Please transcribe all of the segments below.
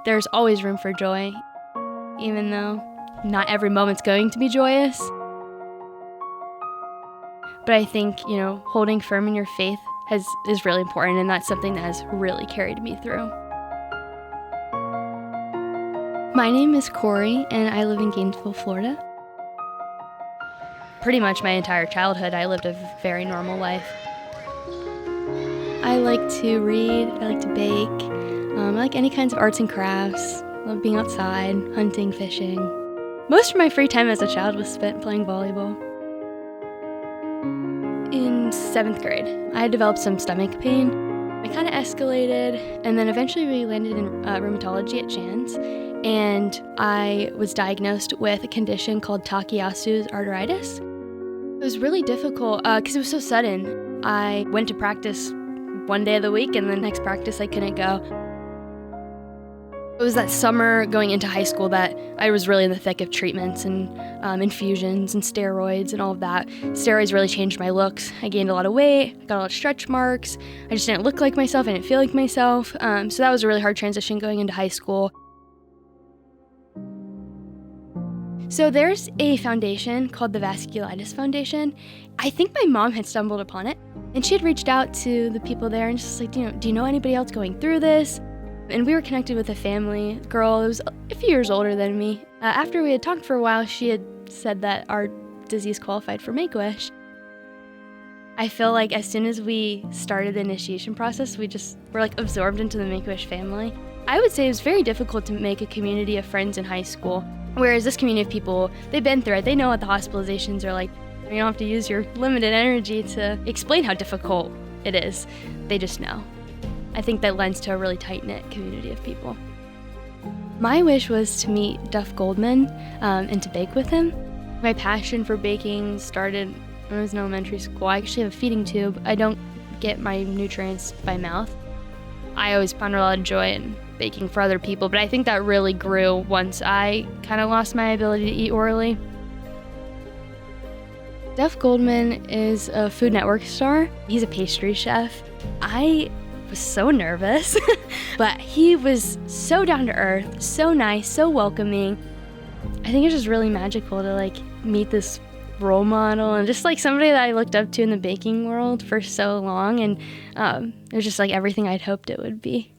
There's always room for joy, even though not every moment's going to be joyous. But I think, holding firm in your faith is really important, and that's something that has really carried me through. My name is Corey, and I live in Gainesville, Florida. Pretty much my entire childhood, I lived a very normal life. I like to read, I like to bake, I like any kinds of arts and crafts. I love being outside, hunting, fishing. Most of my free time as a child was spent playing volleyball. In 7th grade, I had developed some stomach pain. It kind of escalated, and then eventually we landed in rheumatology at Shands, and I was diagnosed with a condition called Takayasu's arteritis. It was really difficult because it was so sudden. I went to practice one day of the week, and the next practice I couldn't go. It was that summer going into high school that I was really in the thick of treatments and infusions and steroids and all of that. Steroids really changed my looks. I gained a lot of weight, got a lot of stretch marks. I just didn't look like myself, I didn't feel like myself. So that was a really hard transition going into high school. So there's a foundation called the Vasculitis Foundation. I think my mom had stumbled upon it, and she had reached out to the people there and just like, do you know anybody else going through this? And we were connected with a family girl who was a few years older than me. After we had talked for a while, she had said that our disease qualified for Make-A-Wish. I feel like as soon as we started the initiation process, we just were absorbed into the Make-A-Wish family. I would say it was very difficult to make a community of friends in high school, whereas this community of people, they've been through it. They know what the hospitalizations are like. You don't have to use your limited energy to explain how difficult it is. They just know. I think that lends to a really tight-knit community of people. My wish was to meet Duff Goldman and to bake with him. My passion for baking started when I was in elementary school. I actually have a feeding tube. I don't get my nutrients by mouth. I always found a lot of joy in baking for other people, but I think that really grew once I kind of lost my ability to eat orally. Duff Goldman is a Food Network star. He's a pastry chef. I was so nervous, but he was so down to earth, so nice, so welcoming. I think it's just really magical to meet this role model and just somebody that I looked up to in the baking world for so long, and it was just everything I'd hoped it would be.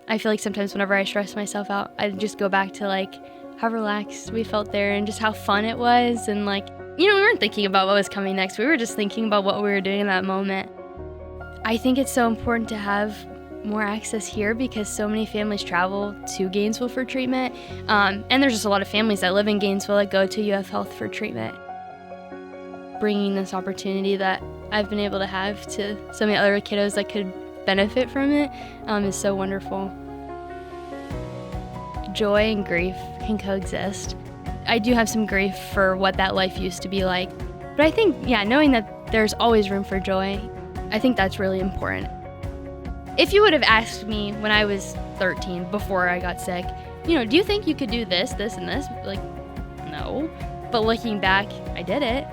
I feel like sometimes whenever I stress myself out, I just go back to how relaxed we felt there and just how fun it was, and we weren't thinking about what was coming next. We were just thinking about what we were doing in that moment. I think it's so important to have more access here because so many families travel to Gainesville for treatment, and there's just a lot of families that live in Gainesville that go to UF Health for treatment. Bringing this opportunity that I've been able to have to so many other kiddos that could benefit from it is so wonderful. Joy and grief can coexist. I do have some grief for what that life used to be like, but I think, knowing that there's always room for joy, I think that's really important. If you would have asked me when I was 13, before I got sick, do you think you could do this, this, and this? No. But looking back, I did it.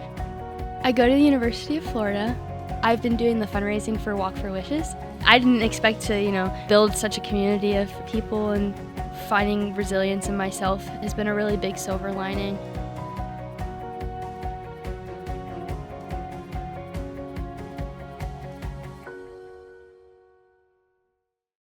I go to the University of Florida. I've been doing the fundraising for Walk for Wishes. I didn't expect to, build such a community of people, and finding resilience in myself has been a really big silver lining.